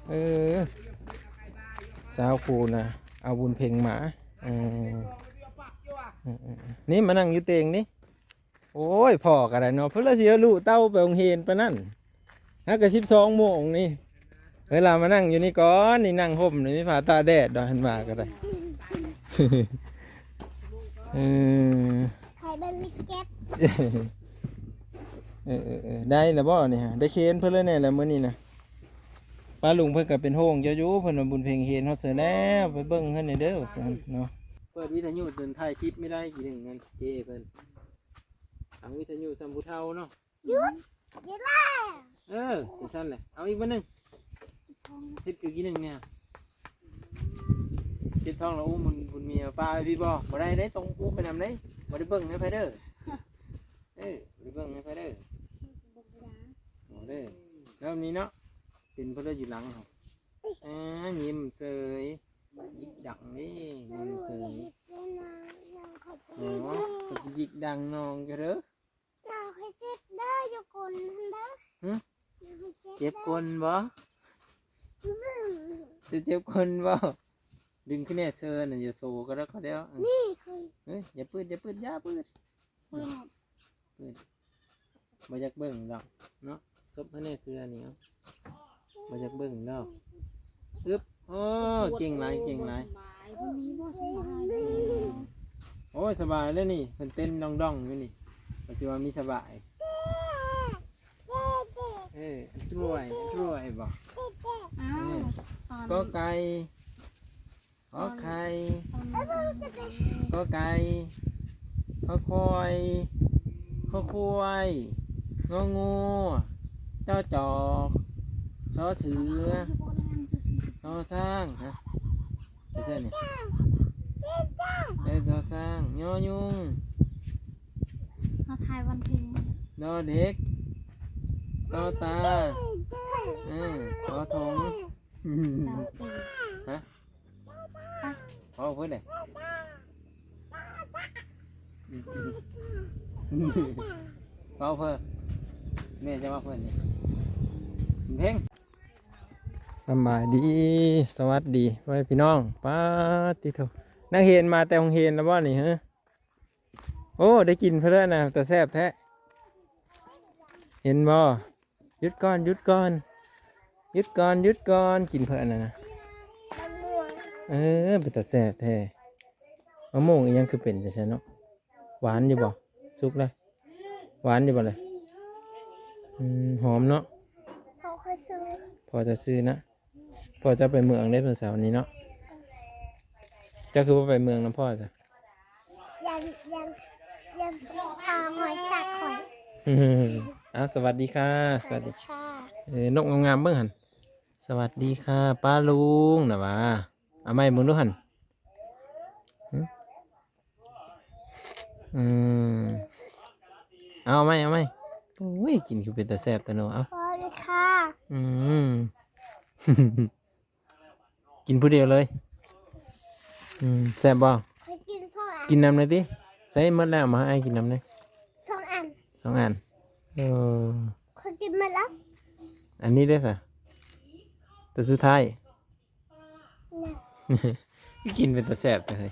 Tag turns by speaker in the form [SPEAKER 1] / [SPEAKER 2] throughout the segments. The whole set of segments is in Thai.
[SPEAKER 1] เออสาวครูนะเอาบุญเพ่งหมาเออนี่มานั่งอยู่เตียงนี่โอ้ยพ่อกันไรเนาะเพื่อเสียลูกเต้าไปโรงเรียนไปนั่นนักกระ12 โมงนี่เวลามานั่งอยู่นี่ก่อนนี่นั่งห่มนี่ไม่ผ่าตาแดดดอกหันมากันเลย
[SPEAKER 2] ไข่เป็นลิเก็ต
[SPEAKER 1] ได้แล้วบ่นี่ฮะได้เคนเพื่อนเลยเนี่ยแหละมื้อนี้นะป้าลุงเพิ่นก็เป็นโฮงเจ้าอยู่เพิ่นมาบุญเพ็งเฮ็ดฮอดเสือแล้วไปเบิ่งเพิ่นเด้อซั่นเนาะเปิดวิทยุจนถ่ายคลิปไม่ได้กี่หนึ่งงั้นเจ้เพิ่นเอาวิทยุสัมพุเทาเนาะ
[SPEAKER 2] หยุดแล้ว
[SPEAKER 1] จังซั่นแหละเอาอีกบ่นึงเฮ็ดคือกี่หนึ่งเนี่ยเจ็ดท้องแล้วอุ้มบุญเมียป้าพี่บ่ได้ได้ตรงอุ้มไปนำได้บ่ได้เบิ่งให้ไผเด้อบ่ได้เบิ่งให้ไผเด้อบ่เด้อแล้วนี้เนาะเป็นเพิ่นอยู่หลังเฮายิ้มเสยยิกดังนี่ยิ้มเสยโอ้ก็สิยิกดังน้องจะเด้อ
[SPEAKER 2] น้องเคยเจ็บได้อยู่คนนั่นเด้อ
[SPEAKER 1] เจ็บคนบ่จะเจ็บคนบ่ดึงขึ้นแน่เชิญน่ะอย่าโซก็แล้วก็เดี๋ยว
[SPEAKER 2] นี่
[SPEAKER 1] เฮ้ยอย่าปืดอย่าปืดบ่อยากเบิ่งดอกเนาะซบให้แน่เสื้อนี่เนาะบ่อยากเบิ่งดอกอึ๊บโอ้เก่งหลายโอ้ยสบายแล้วนี่เพิ่นเต้นดองๆอยู่นี่ปัจจุบันมีสบายรวยบ่ก็ไก่ขอไข่ก็ไก่ขอควายขอควายงองูเจ้าจอกชอเสือซอสร้างฮะไม่ใช่นี่ซอสร้างยอยุง
[SPEAKER 3] มาทายวันเพ็ญ
[SPEAKER 1] ดอเด็กต่อตาขอถงฮะพอเพื่อนเลยพอเพื่อนแม่จะมาเพื่อนนี่เพลงสบายดีสวัสดีไว้พี่น้องป้าติโตนักเรียนมาแต่โรงเรียนแล้วบ่นี่ฮะโอ้ได้กินเพื่อนนะแต่แซ่บแท้เห็นบ่หยุดก่อนกินเพื่อนนะเป็นแต่แซ่บแท้มะม่วงอีหยังคือเป็นจะใช่เนาะหวานอยู่บ่สุกเลยหวานอยู่บ่เลยหอมเนาะพอจะซื้อนะพอจะไปเมืองได้เพื่อนสาวนี้เนาะจะคือว่าไปเมืองน้ำพ่อจ้ะ
[SPEAKER 2] ยังหอยสักหอย
[SPEAKER 1] สวัสดีค่ะสวัสดีค่ะนกงามๆเบิ่งหันสวัสดีค่ะป้าลุงนะว่าเอาไม้มึงดูหันเอาไหมโอ้ยกินคือเป็นแต่แซ่บแต่เนาะเอา
[SPEAKER 2] สวัสดีค่ะ
[SPEAKER 1] กินผู้เดียวเลยแซ่บบ่กินน้ำเลยดิใส่หมดแล้วมาให้กินน้ำเลย2 อัน
[SPEAKER 2] คนกินมาแล้ว
[SPEAKER 1] อันนี้ได้สิแต่สุดท้ายกินเป็นแต่แซ่บเลย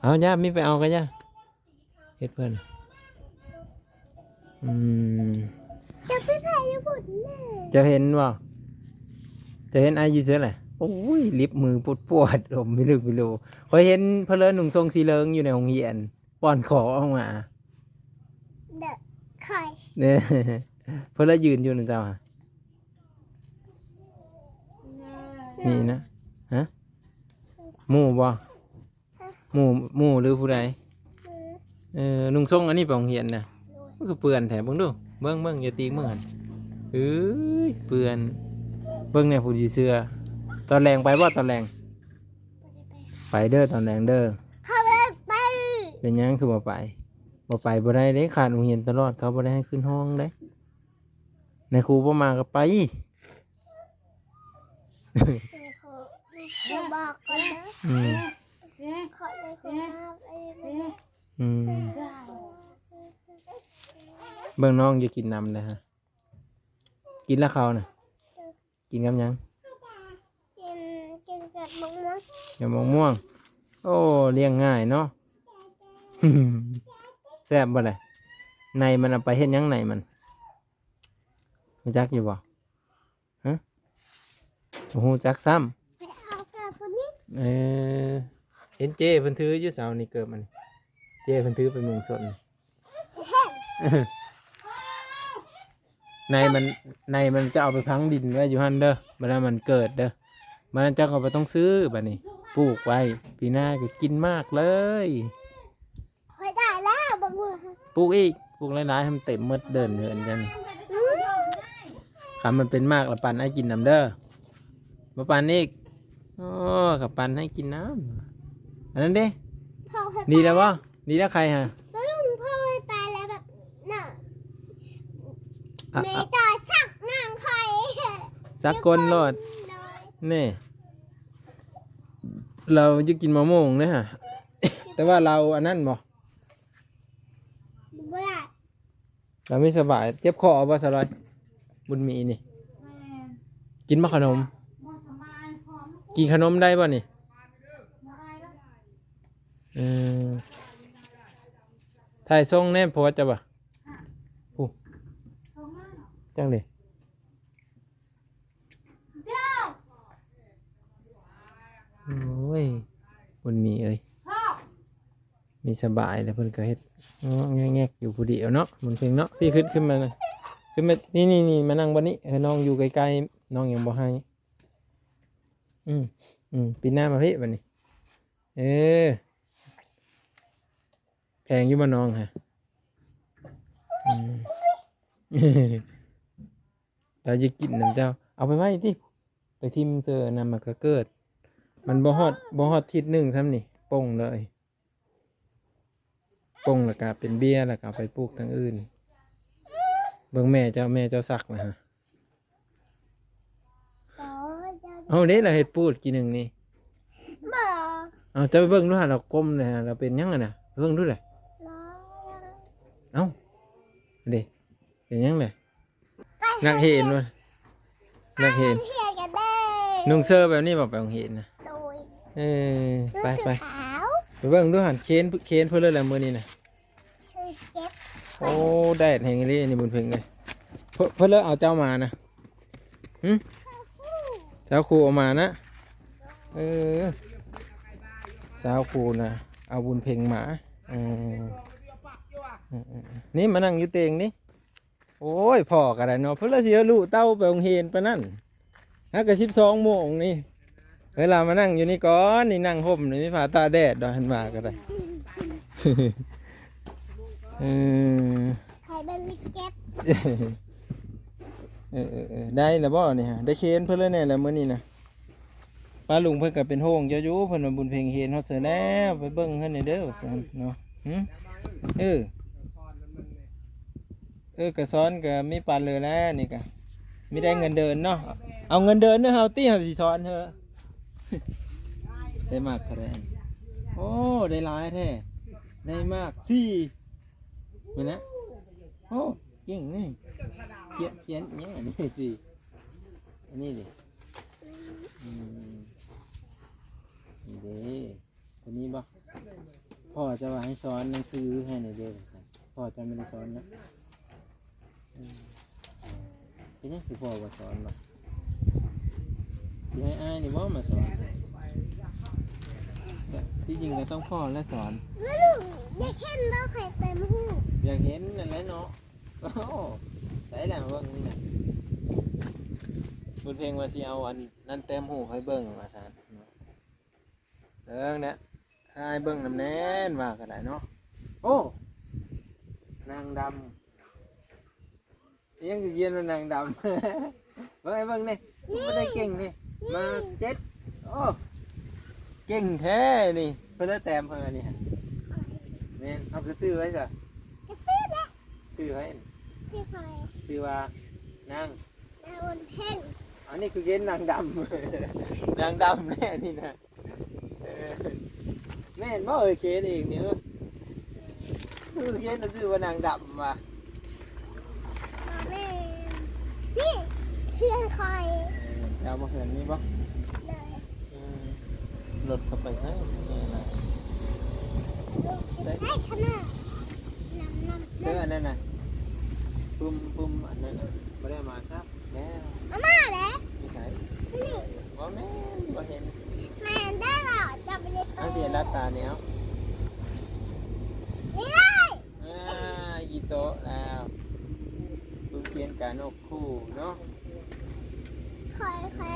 [SPEAKER 1] เอาย่ามีไปเอากันย่าเฮ็ดเพื่อน
[SPEAKER 2] จะไปถ่ายญี่ปุ่นแน่
[SPEAKER 1] จะเห็นว่าจะเห็นอายุเสือแหละโอ้ยลิบมือปวดผมไม่รู้พอเห็นเพลินหนุ่มทรงสีเหลืองอยู่ในห้องเรียนป้อนขอออกมา
[SPEAKER 2] เด็กไข่
[SPEAKER 1] เนี่ยเพลินยืนอยู่นั่นเจ้านี่นะฮะหมู่บ่หมู่หรือผู้ใดนุ่งทรงอันนี้ไปโรงเรียนนะมันก็เปื่อนแถมเบิ่งดูเบิ่งอย่าตีมือหันเปื่อนเบิ่งเนี่ยผู้ดีเสื้อตอนแรงไปบ่ตอนแรงไปเด้อตอนแรงเด้อ
[SPEAKER 2] เขาไป
[SPEAKER 1] เป็นยังคือบ่ไปบ่ได้เด้ขาดโรงเรียนตลอดเขาบ่ได้ให้ขึ้นห้องเด้ในครูบ่มาก็ไป
[SPEAKER 2] บอกก่อนนะขอเลยคุณ
[SPEAKER 1] เบิ่งน้องจะกินน้ำเลยฮะกินแล้วเขาน่ะกินกับยัง
[SPEAKER 2] แบบมะม่วง
[SPEAKER 1] อย่ามองม่วงโอ้เลี้ยงง่ายเนาะ แซ่บบ่เลยในมันเอาไปเฮ็ดหยังในมันรู้จักอยู่บ่ฮะโอ้โหจักซ้
[SPEAKER 2] ไปเอาเกิดคนนี้
[SPEAKER 1] ำเห็นเจเพิ่นถืออยู่เสานี่เกิดมันเจเพิ่นถือไปเมืองสน ในมันจะเอาไปพังดินไว้อยู่หั่นเด้อเวลามันเกิดเด้อมันจะเอาไปต้องซื้อบัดนี้ปลูกไว้ปีหน้าก็กินมากเลย
[SPEAKER 2] คอยได้แล้วบางวัน
[SPEAKER 1] ปลูกอีกปลูกหลายๆให้มันเต็มหมดเดินเหินกันคำมันเป็นมากละปันให้กินน้ำเด้อมาปันอีกโอ้กับปันให้กินน้ำอันนั้นเด้
[SPEAKER 2] พ่อเคย
[SPEAKER 1] ดีแล้ววะดีแล้วใครฮะ
[SPEAKER 2] แล้วลุงพ่อเคยไปแล้วแบบน่ะ
[SPEAKER 1] อ่ะ
[SPEAKER 2] เมย์ต่อสักนางคอย
[SPEAKER 1] สักคนรอดนี่เราจะกินมะม่วงนะฮะ แต่ว่าเราอันนั้นบ่
[SPEAKER 2] เบื่อ
[SPEAKER 1] เราไม่สบายเจ็บคอบ่สลอยบุญมีนี่
[SPEAKER 3] แม่น
[SPEAKER 1] กินมะขนม
[SPEAKER 3] บ่สบายพร้อม
[SPEAKER 1] กินขนมได้ป่ะนี่
[SPEAKER 3] บ่ได้แล้ว
[SPEAKER 1] เออถ่ายทรงแน่พอจะบ่ผู้
[SPEAKER 3] ส่งมาเนาะ
[SPEAKER 1] จังเลย
[SPEAKER 3] เดี๋ยว
[SPEAKER 1] โอ้ยบุญมีเอ้ย
[SPEAKER 3] ชอบ
[SPEAKER 1] มีสบายแล้วเพิ่นก็เฮ็ดแงกๆอยู่ผู้เดียวเนาะมันเพียงเนาะพี่ขึ้นมาเลยขึ้นมานี่มานั่งบนนี้น้องอยู่ใกล้ๆน้องยังบ่ให้ปีหน้ามาพี่บัดนี้แพงอยู่บ่น้องฮะเราจะกินน้ำเจ้าเอาไปไว้ที่ไปทิมเจอนำมาก็เกิดมันบ่ฮอดทิศหนึ่งซ้ำนี่ป่งเลยป่งแล้วก็เป็นเบี้ยแล้วก็เอาไปปลูกทางอื่นเบิ่งแม่เจ้าสักนะฮะ
[SPEAKER 2] ต่อจะ
[SPEAKER 1] เอาเด้เราเฮ็ดปูดกี่หนึ่งนี่
[SPEAKER 2] เบื่อ
[SPEAKER 1] เอาจะไปเบิ่งดูฮะเราก้มเลยฮะเราเป็นยังไงนะเบิ่งดูเลย
[SPEAKER 2] ร้อย
[SPEAKER 1] เอาเด้เป็นยังไงนักเห็นวะนักเห็น
[SPEAKER 2] เฮียกันได้
[SPEAKER 1] นุ่งเสื้อแบบนี้บอกไปของเห็นนะ
[SPEAKER 2] โดย
[SPEAKER 1] ไป
[SPEAKER 2] รู้สึก
[SPEAKER 1] ไป
[SPEAKER 2] ขาว
[SPEAKER 1] ไปเบิ่งดูหันเคนเพื่อเลยแหละมือนี้นะ
[SPEAKER 2] ชื่อเจ็บ
[SPEAKER 1] โอ้แดดแห่งนี้นี่บุญเพ่งเลยเพื่อเลยเอาเจ้ามานะเจ้าครูเอามานะสาวครูนะเอาบุญเพ่งมานี่มานั่งอยู่เตียงนี่โอ้ยพ่อกันไรเนาะเพื่อเลยเสียลูกเต้าไปโรงเรียนไปนั่นนักกระ12 โมงนี่เวลามานั่งอยู่นี่ก่อนนี่นั่งห่มนี่ไม่ผ่าตาแดดดอกหันมาก็ได้
[SPEAKER 2] ใครเป็นลิเจ็บ
[SPEAKER 1] ได้แล้วบ่นี่ฮะได้เคนเพื่อนเลยเนี่ยแล้วมื้อนี้นะป้าลุงเพิ่นก็เป็นโฮงเจ้าอยู่เพิ่นมาบุญเพลงเฮ็ดฮอดเสือแล้วไปเบิ่งเพิ่นนี่เด้อว่าซั่นเนาะก็สอนก็มีปานเลยแล้วนี่ก็มีได้เงินเดือนเนาะเอาเงินเดือนเด้อเฮาติเฮาสิสอนเถอะได้มากเท่าไหร่โอ้ได้หลายแท้ได้มาก4มื้อนะโอ้เก่งนี่เขียนเนี่ยอันนี้สิอันนี้ดินี่เด้ตัวนี้บ่พ่อจะว่าให้สอนหนังสือให้ในอยเด้อพ่อจะไม่ได้สอนนะเป็นยังคือพ่อว่าสอนบ่สิให้อ้ายนี่บ่มาสอนที่จริงก็ต้องพ่อและสอน
[SPEAKER 2] ไม่รู้อยากเห็นเราใครเป็นหู
[SPEAKER 1] อยากเห็นนั่นแหละเนาะโอ้ใส่แหละเบิ่งนี่น่ะบทเพลงว่าสิเอาอันนั้นเต็มหูให้เบิ่งว่าซั่นเนี่ยให้เบิ่งน้ำแน่นว่าก็ได้เนาะโอ้นางดำยังอยู่เย็นว่านางดำ เบิ่งไอ้เบิ่งนี่บ่ได้เก่งนี่มา7โอ้เก่งแท้นี่เพิ่นได้แต้มเพิ่นนี่ฮะแม่นเอาไปซื้อไว้จ้ะ
[SPEAKER 2] จะซื้อแล้ว
[SPEAKER 1] ซื้อไว้
[SPEAKER 2] ซื้อใคร
[SPEAKER 1] ซื้อว่านาง
[SPEAKER 2] นาวนเพ่ง
[SPEAKER 1] อันนี้คือเย็นนางดำ นางดำแน่นี่นะแม่นบ่เอ่ยเคสเองนี่คือเคสน่ะซื้อว่านางดำว่ะ
[SPEAKER 2] แม่นี่เพื่อนใคร
[SPEAKER 1] เอามาเห็นนี่บ่
[SPEAKER 2] เลย
[SPEAKER 1] รถเข้าไปใช่อะไร
[SPEAKER 2] ได้ขนาดน้ำ
[SPEAKER 1] เสื้ออันนั้นน่ะปุ่มอันนั้นน่ะไม่ได้มาซับแล้ว
[SPEAKER 2] มาม่าเลย
[SPEAKER 1] มีไหน
[SPEAKER 2] นี่
[SPEAKER 1] บ่แม่นบ่เห็น
[SPEAKER 2] แม่ได้หรอจับไปเลย
[SPEAKER 1] เอาเสียลัดตาเนี่ย
[SPEAKER 2] ไม่ได้
[SPEAKER 1] อีโตะแล้วดูเขียนการนกคู่เนาะ
[SPEAKER 2] ใคร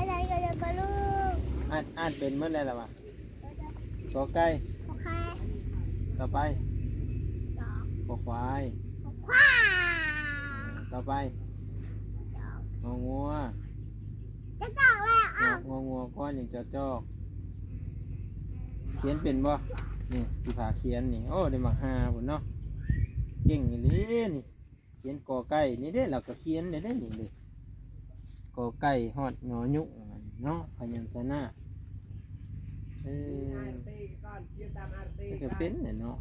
[SPEAKER 2] อะไรกันเลยก็ลูก
[SPEAKER 1] อ่านเป็นเมื่อไรล่ะวะกอไก่
[SPEAKER 2] โอเค
[SPEAKER 1] ต่อไป
[SPEAKER 2] ดอก
[SPEAKER 1] กอควาย
[SPEAKER 2] คว้า
[SPEAKER 1] ต่อไปงองัว
[SPEAKER 2] จะจอกแล้วอ่ะ
[SPEAKER 1] งองัวก้อนอย่างจอจอกเขียนเป็นบ่นี่สิผาเขียนนี่โอ้ได้มาหาพุ่นเนาะเก่งอย่างนี้นี่เขียนกอไก่นี่เด้เราก็เขียนได้นี่เลยกอไก่ฮอดงอยุกเนาะพยัญชนะมันก็เป็นเนี่ยเนาะ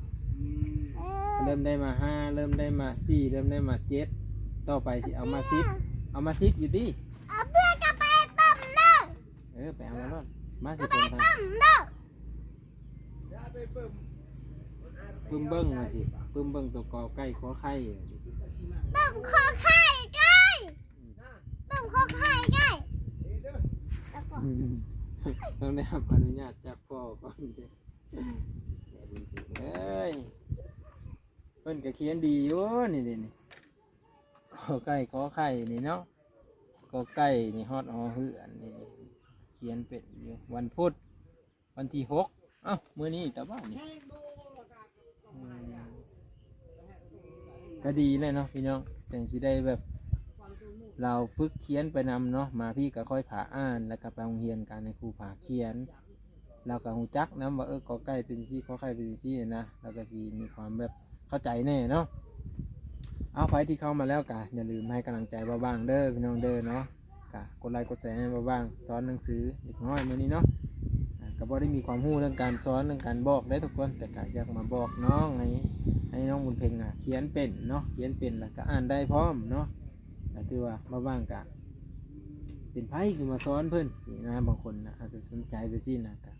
[SPEAKER 1] เริ่มได้มา5เริ่มได้มา4เริ่มได้มา7ต่อไปสิเอามา10อยู่ดิ
[SPEAKER 2] เอาเพื่อนกลับไปต้มเด้อ
[SPEAKER 1] ไปเอามาแล้วมาสิ
[SPEAKER 2] ไป
[SPEAKER 1] คนทาง
[SPEAKER 2] ต้มเด้อ
[SPEAKER 1] ปึ้มเบิ้งมาสิปึ้มเบิ้งตัวกอไก่ขอไข่
[SPEAKER 2] ต้มคอไข่ไก่ต้มคอไข่ไก่แล้วก็
[SPEAKER 1] ต้องได้รับอนุญาตจากพ่อก่อนเด้เอ้ยเพิ่นก็เขียนดีอยู่นี่เด้นี่กอไก่ขอไข่นี่เนาะกอไก่นี่ฮอดเหือนนี่เขียนเป็นอยู่วันพุธวันที่6เอ้ามื้อนี้แต่ว่านี่ก็ดีเลยเนาะพี่น้องจังสิได้แบบเราฝึกเขียนไปนำเนาะมาพี่ก็ค่อยผ่าอ่านแล้วก็ไปโรงเรียนกันในครูผ่าเขียนเราก็หูจักนะว่ากอไก่เป็นซี่ขอไข่เป็นซี่นะเราก็สิมีความแบบเข้าใจแน่เนาะเอาไปที่เข้ามาแล้วกะอย่าลืมให้กำลังใจบ้างเด้อพี่น้องเด้อเนาะกะกดไลค์กดแชร์ให้บ้างสอนหนังสือเด็กน้อยมื้อนี้เนาะก็บ่ได้มีความรู้เรื่องการสอนเรื่องการบอกได้ทุกคนแต่ก็อยากมาบอกน้องให้น้องบุญเพ็งเขียนเป็นเนาะเขียนเป็นแล้วก็อ่านได้พร้อมเนาะก็ถือว่าบ้างกะเป็นไผคือมาสอนเพิ่นนี่นะบางคนนะอาจจะสนใจไปสินะกะ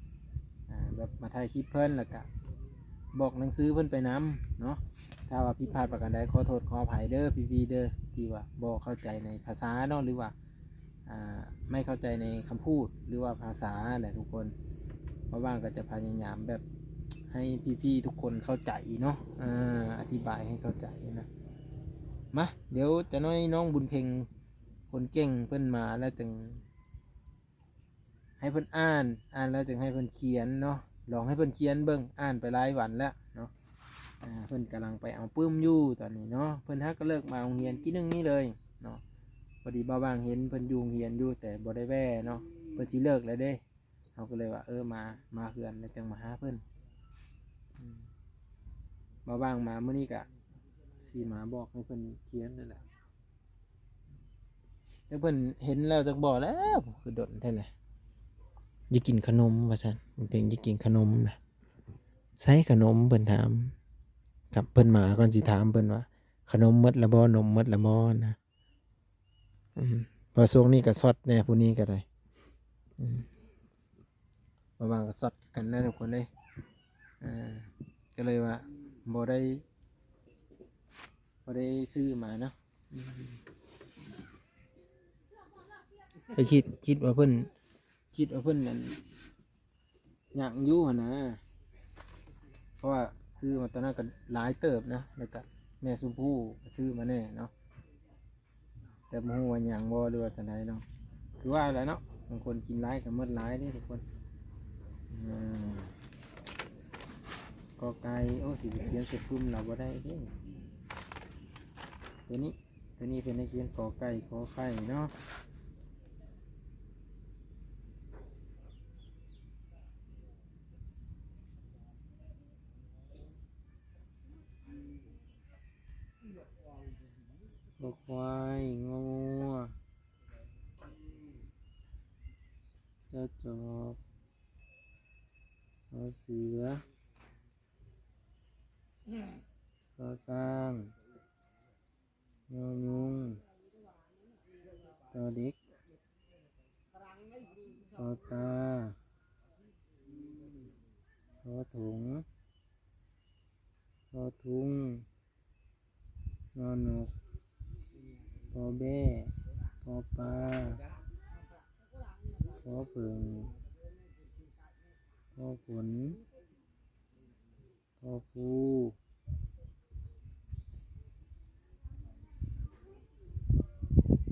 [SPEAKER 1] แบบมาถ่ายคลิปเพิ่นแล้วก็บอกหนังสือเพิ่นไปนํเนาะถ้าว่าผิดพลาดประการใดขอโทษขออภัยเด้อพี่ๆเด้อที่ว่าบ่เข้าใจในภาษาเนาะหรือว่าไม่เข้าใจในคำพูดหรือว่าภาษาแหละทุกคนเพราะว่าก็จะพยายามแบบให้พี่ๆทุกคนเข้าใจเนาะอธิบายให้เข้าใจนะมาเดี๋ยวจะน้อยน้องบุญเพ็งคนเก่งเพิ่นมาแล้วจึงให้เพิ่นอ่านแล้วจึงให้เพิ่นเขียนเนาะลองให้เพิ่นเขียนเบิ่งอ่านไปหลายวันแล้วเนาะเพิ่นกำลังไปเอาปื้มอยู่ตอนนี้เนาะเพิ่นฮักก็เลิกมาโรงเรียนกี่นึงนี้เลยเนาะพอดีบ่าวางเห็นเพิ่นอยู่โรงเรียนอยู่แต่บ่ได้แว่เนาะเพิ่นสิเลิกแล้วเด้เขาก็เลยว่ามาเฮือนแล้วจังมาหาเพิ่นบ่าวางมามื้อนี้ก็สิมาบอกให้เพิ่นเขียนนั่นแหละแต่เพิ่นเห็นแล้วจักบ่แล้วคือดนแท้แหละอยากกินขนมว่าซั่นมันเป็นอยากกินขนมนะใส่ขนมเพิ่นถามครับเพิ่นมาก่อนสิถามเพิ่นว่าขนมหมดละบ่นมหมดละบ่นะพอช่วงนี้ก็สดแน่ผู้นี้ก็ได้ระหว่างก็สดกันนะทุกคนเลยก็เลยว่าบ่ได้ซื้อมาเนาะไปคิดว่าเพิ่นนั่นอยากอยู่หั่นนะเพราะว่าซื้อมาตอนนั้นก็หลายเติบนะแล้วก็แม่สุพู่ซื้อมาแน่เนาะแต่บ่ฮู้ว่าหยังบ่หรือว่าจังไดเนาะคือว่าอะไรเนาะบางคนกินหลายก็หมดหลายเด้ทุกคนกอไก่สิไปเขียนใส่ปุ่มเราบ่ได้เด้ตัวนี้เป็นให้เขียนกอไก่ขอไข่เนาะกอควายงองัวเจ้าจอบสอเสือสอสร้างยอยุงตอเด็กตอตา อถุงพอทุงนอนหนกพอแบ้พอปลาพอผึ่งพอฝนพอภู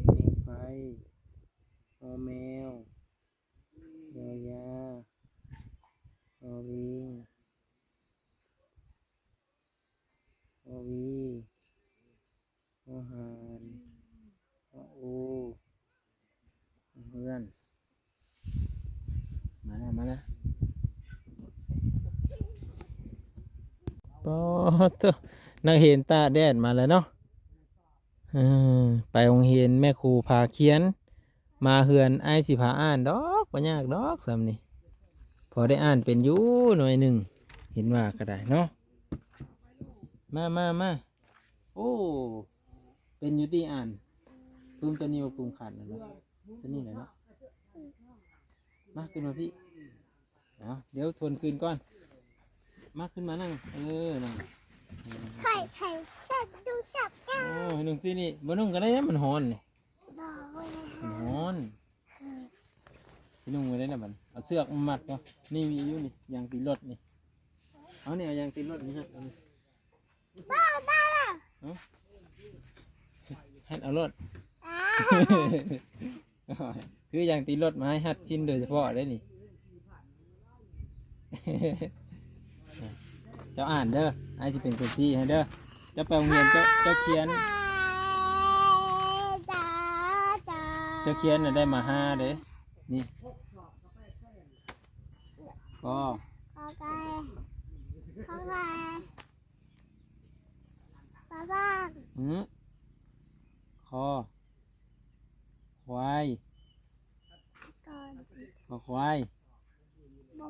[SPEAKER 1] เมฆไฟพอแมวยอยาพอวิงพอวีพอหานพอโอเพื่อนมาแล้วปอตัวนักเห็นตาแดดมาแล้วเนาะไปโรงเรียนแม่ครูพาเขียนมาเฮือนไอสิพาอ่านดอกบ่ยากดอกสำนี่พอได้อ่านเป็นอยู่หน่อยหนึ่งเห็นว่าก็ได้เนาะมาโอ้เป็นอยู่ที่อ่านปุ่มตัวนี้ว่าปุ่มขาดนะเนาะตัวนี้เลยเนาะมาขึ้นมาพี่เดี๋ยวทวนคืนก่อนมาขึ้นมานั่งนั่ง
[SPEAKER 2] ไข่ชัดดูชัดกัน
[SPEAKER 1] โอ้หนึ่งสินี่บ่นุ่งก็ได้นะมันฮ้อนนี่
[SPEAKER 2] บอกไว้นะ
[SPEAKER 1] มันฮ้อนสินุ่งไว้ได้นะบัดเอาเสือกมามัดเนาะนี่มีอยู่นี่ยางตีรถนี่เอาเนี่ยเอายางตีรถนี่ฮะเอานี่
[SPEAKER 2] บ้าได้ละ
[SPEAKER 1] ฮัดเอารถ
[SPEAKER 2] อ้า
[SPEAKER 1] คือยางตีรถมาให้ฮัดชิ้นโดยเฉพาะได้นี่ เจ้าอ่านเด้อไอ้สิเป็นคนจี้ให้เด้อเจ้าไปโรงเรียนเจ้าเขียน
[SPEAKER 2] จ้าจ้า
[SPEAKER 1] เจ้าเขียนน่ะได้มาห้าเด้นี่ก็
[SPEAKER 2] ขอไก่ขอไก่บ้าน
[SPEAKER 1] คอควาย
[SPEAKER 2] ก่อน
[SPEAKER 1] คอควาย
[SPEAKER 2] บู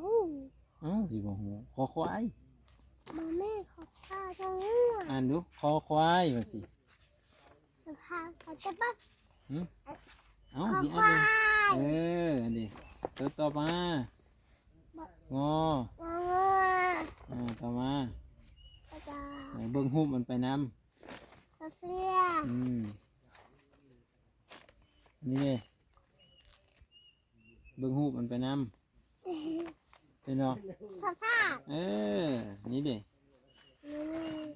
[SPEAKER 1] สิบ่ฮู้คอควาย
[SPEAKER 2] บูแม่ขอข้าวจังเลย
[SPEAKER 1] อ่านดูคอควายว่าสิ
[SPEAKER 2] สภาพเขาจะบัก
[SPEAKER 1] เอ้า
[SPEAKER 2] ขอ
[SPEAKER 1] สิ
[SPEAKER 2] ค
[SPEAKER 1] อ่าน
[SPEAKER 2] วา
[SPEAKER 1] ดู
[SPEAKER 2] ย
[SPEAKER 1] อันนี้ตัวต่อมางอ
[SPEAKER 2] งอ
[SPEAKER 1] ต่อมา
[SPEAKER 2] จ้า
[SPEAKER 1] เบิ่งรูปมันไปนำ
[SPEAKER 2] โซเฟีย
[SPEAKER 1] นี่เด้เบิ่งรูปมันไปนำเป็นเนาะ
[SPEAKER 2] สภาพ
[SPEAKER 1] นี่เด้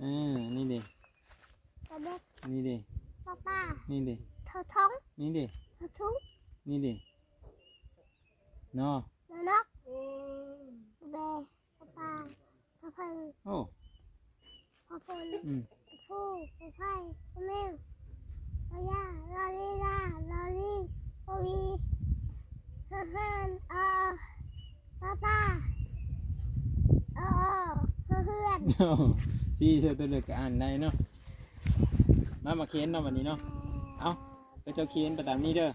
[SPEAKER 2] นี่
[SPEAKER 1] นี่เด้
[SPEAKER 2] กระเด็ก
[SPEAKER 1] นี่เด้
[SPEAKER 2] ป้า
[SPEAKER 1] นี่เด้
[SPEAKER 2] เธอท้อง
[SPEAKER 1] นี่เด้
[SPEAKER 2] เธอทุ้ง
[SPEAKER 1] นี่เด้เนาะ
[SPEAKER 2] นกเบป้าพ่อพัน
[SPEAKER 1] โอ้
[SPEAKER 2] พ่อพล
[SPEAKER 1] อืม
[SPEAKER 2] ผู้พ่อไผ่พ่อแม่พ่อย่าลอลีลาลอลีพ่อวีฮ่าฮ่าป้าเพื่อน
[SPEAKER 1] ซี่เชื่อตัวเล็กก็อ่านได้เนาะมาเขียนเนาะวันนี้เนาะเอาไปเจ้าเขียนไปตามนี้เด้อ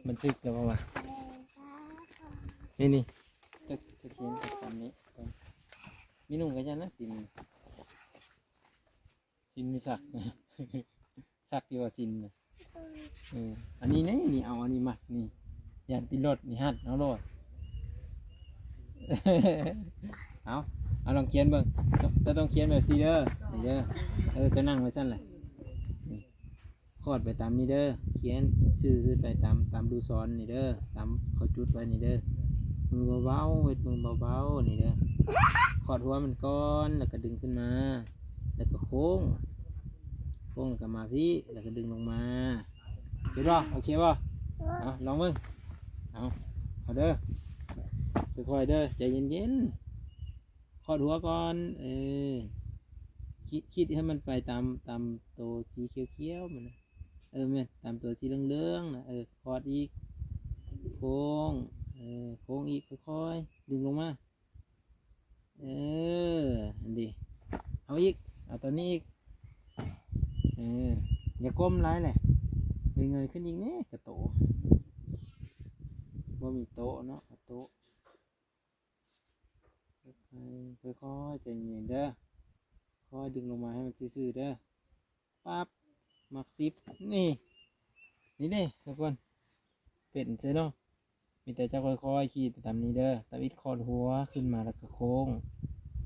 [SPEAKER 1] บันทึกแล้วป่าวะนี่จะเขียนไปตามนี้มีหนุ่มกันยังนะสินมีสัก สักอยู่ว่าสินนะอันนี้นี่เอาอันนี้มานี่ยันติรถนี่ฮัดเอาโลด เอาลองเขียนเบิ่งจะต้องเขียนแบบซีเด้อนี่เด้อจะนั่งไว้สั้นแหละนี่คอดไปตามนี้เด้อเขียนชื่อขึ้นไปตามดูซ้อนนี่เด้อตามเขาจุดไว้นี่เด้อมือเบาๆเวทมือเบาๆนี่เด้อคอดหัวมันก้อนแล้วก็ดึงขึ้นมาแล้วก็โค้งแล้วก็มาพี่แล้วก็ดึงลงมาเห็นป่ะโอเคป่ะเอาลองมึงเอาเด้อค่อยๆเด้อใจเย็นๆคอดหัวก่อนคิดให้มันไปตามตัวสีเขียวๆมันนะเนี่ยตามตัวสีเหลืองๆนะคอดอีกโค้งโค้งอีกค่อยๆดึงลงมาอันดีเอาอีกเอาตัวนี้อีกอย่าก้มร้ายเลยเงยขึ้นอีกเนี่ยกระโตว่ามีโต๊ะเนาะโต๊ะค่อยๆใจเย็นเด้อค่อยดึงลงมาให้มันซื่อๆเด้อปั๊บมักซิปนี่เด้ทุกคนเป็ดใช่เนาะ มีแต่เจ้าค่อยๆขีดไปตามนี้เด้อตะวิดคอดหัวขึ้นมาแล้วก็โค้ง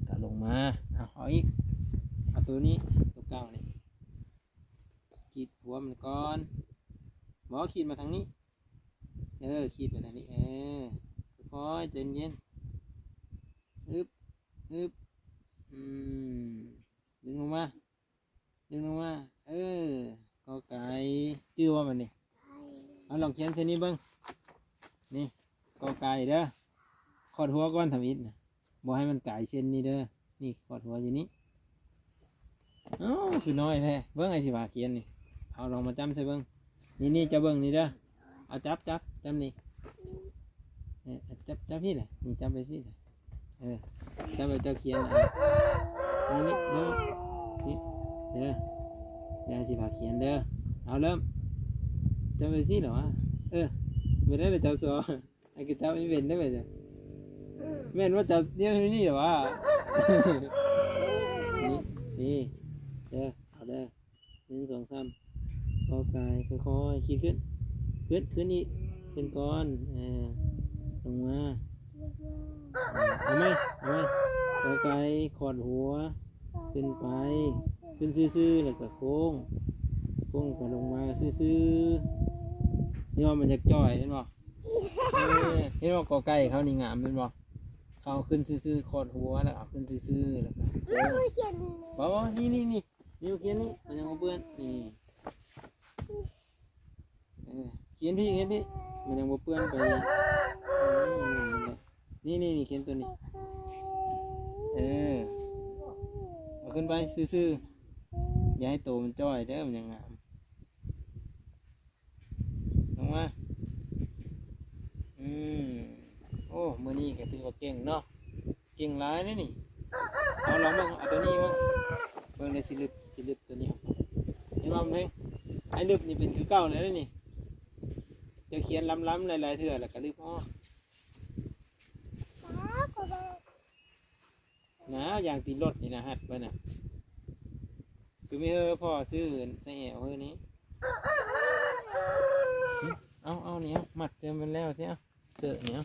[SPEAKER 1] ก็ลงมาเอาอีกเอาตัวนี้ตัวเก่านี่ขีดหัวมันก่อนบอกขีดมาทางนี้ขีดไปทางนี้ค่อยๆใจเย็นอึบดึงลงมาก็ไก่ชื่อว่ามันนี่เอาลองเขียนเส้นนี้เบิ้งนี่ก็ไก่เด้อขอดหัวก่อนทำอิฐนะบอกให้มันไก่เส้นนี้เด้อนี่ขอดหัวอยู่นี่คือน้อยแท้เบิ้งไอ้สิว่าเขียนนี่เอาลองมาจำใส่เบิ้งนี่จะเบิ้งนี่เด้อเอาจับจำนี่จับพี่เลยนี่จำไปสิจำไปเจ้าเขียนนี่เด้อนี่เด้อสิว่าเขียนเด้อเอาเริ่มจำไปสิเหรอวะไม่ได้เลยเจ้าสอไอ้กิจเจ้าไม่เป็นได้ไหมจ๊ะแม่นว่าเจ้าเนี่ยนี่เหรอวะนี่เอาเด้อ1 2 3ก็กายค่อยๆขีดขึ้นอีกขึ้นก่อนลงมาเอาไหมก็กายขอดหัวขึ้นไปขึ้นซื่อๆแล้วก็โค้งไปลงมาซื่อๆนี่ว่ามันจะจ่อยเห็นบ่เห็นว่ากอไก่เขานี่งามเห็นบ่เขาขึ้นซื่อๆขอดหัวแล้วเอาขึ้นซื่อๆแล้วก็บอกว่านี่นิ้วเขียนนี่มันยังเปื้อนนี่เขียนพี่มันยังเปื้อนไปนี่เขียนตัวนี้เอาขึ้นไปซื่อๆอย่าให้โตมันจ้อยเด้อมันยังงามลงมาโอ้มื้อนี้ก็ถือว่าเก่งเนาะเก่งหลายนะนี่เอาลองบ้างเอาตัวนี้บ้างเบิ่งในสิลึบตัวนี้เห็นว่ามันไอ้ลึบนี่เป็นคือเก่าเลยนี่จะเขียนล้ำๆหลายๆเทื่อแล้วก็ลึบนะอย่างตีรถนี่นะฮัดไว้น่ะคือไม่พ่อซื้อใส่แอวนี้เอาเนี่ยมัดเจอมันแล้วใช่ไหมเจอเนี่ย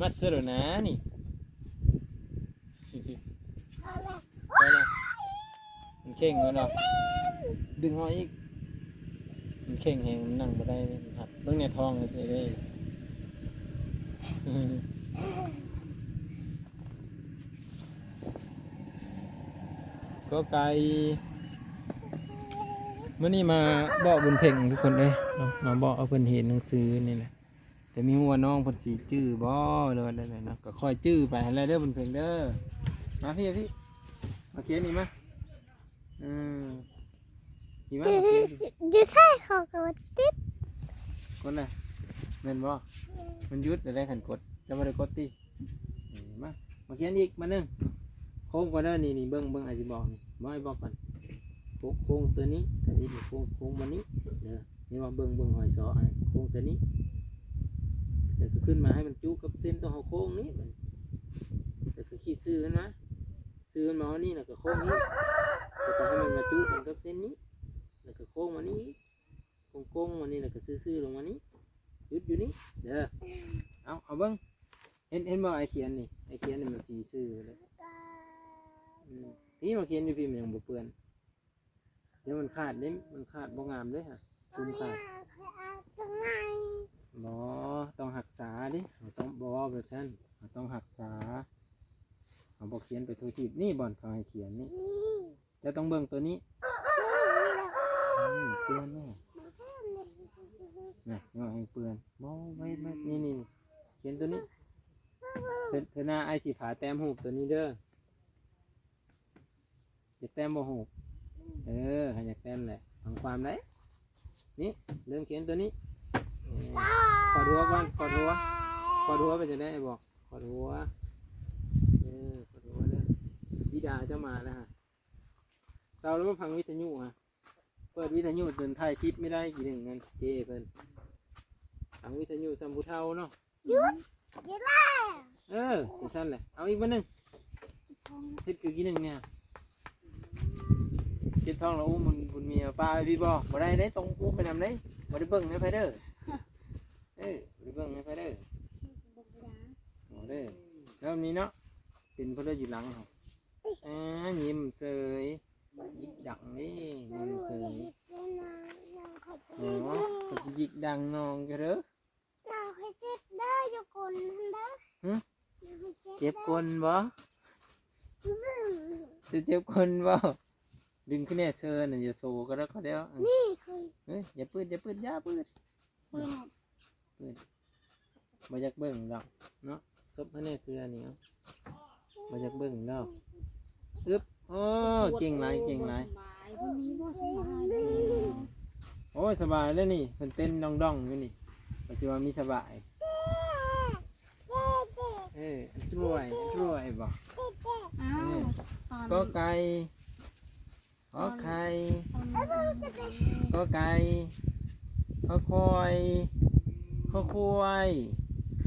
[SPEAKER 1] มัดเจอแล้วนะนี่ไปแล้วมันเข่งแล้วเนาะดึงหอยอีกมันเข่งแหงนั่งมาได้หัดเบิ่งในท้องเลยได้ก็ไก่เมื่อนี้มาบอกบุญเพ่งทุกคนเลยมาบอกเอาเพิ่นเห็นหนังสือนี่แหละแต่มีหัวน้องเพิ่นสีจื้อบ่เลยว่าได้เนาะก็ค่อยจื้อไปให้เด้อบุญเพ่งเด้อมาพี่มาเขียนนี่มานี่มา
[SPEAKER 2] จะใส่เขากับติ๊บ
[SPEAKER 1] คนน่ะแม่นบ่มันยุดได้ขันกดจะบ่ได้กดติมาเขียนอีกมานึงโค้งก่อนเด้อนี่เบิ่งอาจสิบอกนี่บ่ให้บอกก่อนโค้งตัวนี้ตัวนี้โค้งมันนี้นี่ว่าเบิ่งหอยซอโค้งตัวนี้เดี๋ยวก็ขึ้นมาให้มันจุกับเส้นตัวโค้งนี้เดี๋ยวก็ขีดซื้อขึ้นมานี่แล้วก็โค้งนี้แล้วก็ให้มันมาจุกันกับเส้นนี้แล้วก็โค้งมานี้โค้งมานี้แล้วก็ซื่อๆลงมานี้ยุดอยู่นี่เด้อเอาเบิ่งเห็นบ่ไอเขียนนี่มันสีซื่อเลยนี่มาเขียนอยู่พี่มันยังบ่เปื้อนเดี๋ยวมันขาดบ่งามเลยฮะคุมขาดบ่ต้องหักษาดิต้องบ่แบบนั้นต้องหักษาเขาบอกเขียนไปทั่วทีบนี่บอลเขาให้เขียนนี่จะต้องเบิ่งตัวนี้เปื้อนแน่นี่ให้เปื้อนบ่ไม่นี่เขียนตัวนี้เธอหน้าไอสีผาแต้มหูตัวนี้เด้อจะแต้มบ่หูให้อยากแต้มแหละฟังความได้นี่เริ่มเขียนตัวนี้ขอดหัวก่อนขอดหัวไปจะได้บอกขอดหัวขอดหัวเด้อวิดาจะมาแล้วฮะเช้าแล้วมาฟังวิทยุเปิดวิทยุเดินถ่ายคลิปไม่ได้กี่หนึ่งเงินเจ้เพิ่นฟังวิทยุสัมพุเท่าเนาะ
[SPEAKER 2] ยุด
[SPEAKER 1] สั้นเลยเอาอีกวันหนึ่งเฮ็ดคือกี่หนึ่งเนี่ยเจ็บท้องแล้วบุญเมียป้าพี่บ่ได้ตรงอุ้มไปนำได้บ่ได้เบิ่งให้ไผเด้อ บ่ได้เบิ่งให้ไผเด้อโอ้เด้อแล้วนี้เนาะเป็นเพิ่นเลยอยู่หลังเฮายิ้มเสยยิกดังนี่ยิ้มเสยอ๋อก็สิยิกดังน้องก็เด้อเจ็บก้นบ่จะเจ็บก้นบ่ดึงขึ้นแน่เชิญน่ะอย่าโซก็แล้วก็เดี๋ยวเฮ้ยอย่าปืดอย่าปืดอย่าปืดบ่อยากเบิ่งดอกเนาะซบให้แน่เชือนี่เนาะบ่อยากเบิ่งดอกอึ๊บโอ้เก่งหลายเก่งหลายโอ้ยสบายแล้วนี่เพิ่นเต้นดองๆอยู่นี่ปัจจุบันมีสบายรวยบ่ก็ไก่ขอไข่ก็ไก่ขอควายขอควาย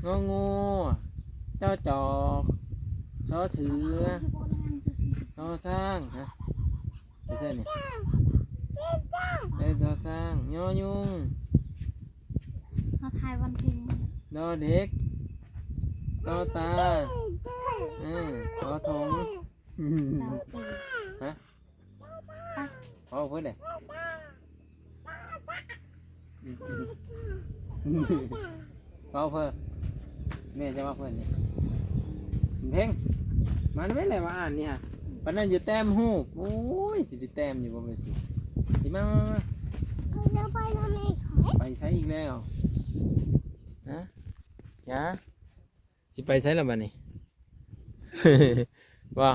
[SPEAKER 1] งองูเจ้าจอกชอเสือชอช้างฮะไม่ใช่นี่ชอช้างยอยุง
[SPEAKER 3] มาทายวันเพ็ญ
[SPEAKER 1] ดอเด็กตอตาขอถง
[SPEAKER 3] ดาวจี
[SPEAKER 1] ฮะพอเพื่อนเลยพอเพื่อนแม่จะมาเพื่อนนี่เพ่งมันไม่เลยมาอ่านนี่ฮะปนนั้นอยู่แต้มหูโอ้ยสิแต้มอยู่บ่เป็นสิมาไปใช้อีกแล้วนะยะสิไปใช้แล้วบ้านี่ ว่า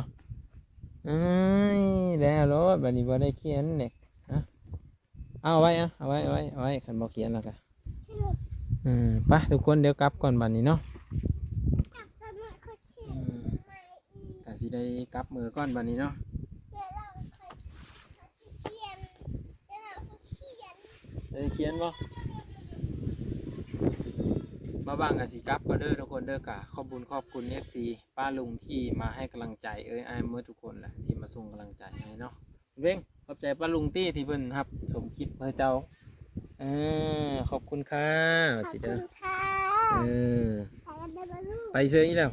[SPEAKER 1] แล้วรถบัดนี้บ่ได้เขียนเนี่ยเอาไว้เอาไว้คันบ่เขียนแล้วก็ไปทุกคนเดี๋ยวกลับก่อนบัดนี้เนาะก็สิได้กลับมือก่อนบัดนี้เนาะได้เขียนบ่มาบ้างก็สิกลับก็เด้อทุกคนเด้อกะขอบคุณ FC ป้าลุงที่มาให้กำลังใจอ้ายเมื่อทุกคนแหละที่มาส่งกำลังใจให้เนาะเร่งขอบใจป้าลุงที่เพิ่นครับสมคิดเพื่อเจ้าขอบคุณค่ะสิเด้อไปเชื่ออีแล้ว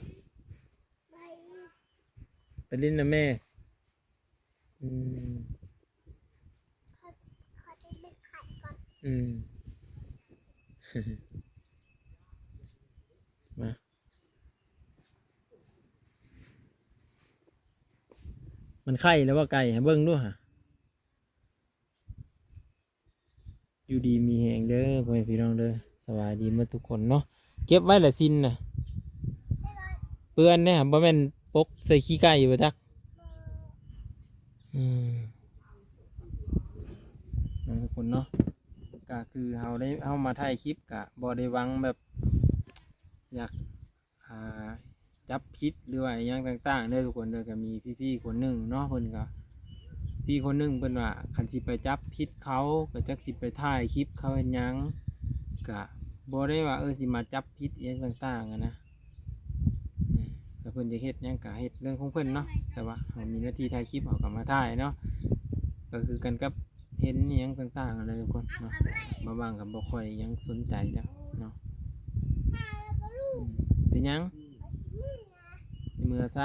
[SPEAKER 1] ไปลิ้นนะแม่มามันไข่แล้วว่าไก่ให้เบิ้งด้วยฮะอยู่ดีมีแหงเด้อพ่อแม่พี่น้องเด้อสบายดีเมื่อทุกคนเนาะเก็บไว้ละซินน่ะเปื้อนเนี่ยบ่แม่นปกใส่ขี้ไก่อยู่จักทุกคนเนาะก็คือเฮามาถ่ายคลิปกะบ่ได้หวังแบบอยากจับพิษหรือว่าอย่างต่างๆเด้อทุกคนเด้อก็มีพี่ๆคนหนึ่งเนาะเพิ่นก็พี่คนหนึ่งเพิ่นว่าคันสิไปจับพิษเขาก็จักสิไปถ่ายคลิปเขาเฮ็ดหยังก็บ่ได้ว่าสิมาจับพิษอย่างต่างๆนะก็เพิ่นจะเฮ็ดหยังก็เฮ็ดเรื่องของเพิ่นเนาะแต่ว่าเฮามีหน้าที่ถ่ายคลิปเฮาก็มาถ่ายเนาะก็คือกันกับเห็นหยังต่างๆอะไรทุกคนเนาะมาบางก็บ่ค่อยยังสนใจแล้วเนาะเป็นหยังมือไซ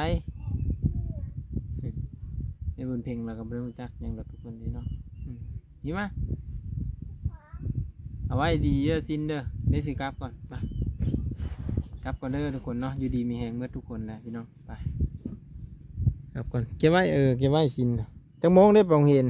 [SPEAKER 1] ในบนเพลงเราก็ไม่รู้จักยังแบบทุกคนดีเนาะนี่มาเอาไว้ดีเยอะซินเด้อได้สิกลับก่อนไปกลับก่อนเด้อทุกคนเนาะอยู่ดีมีแหงเมื่อทุกคนเลยพี่น้องไปกลับก่อนเก็บไว้เก็บไว้ซินจังโมงได้ปองเห็น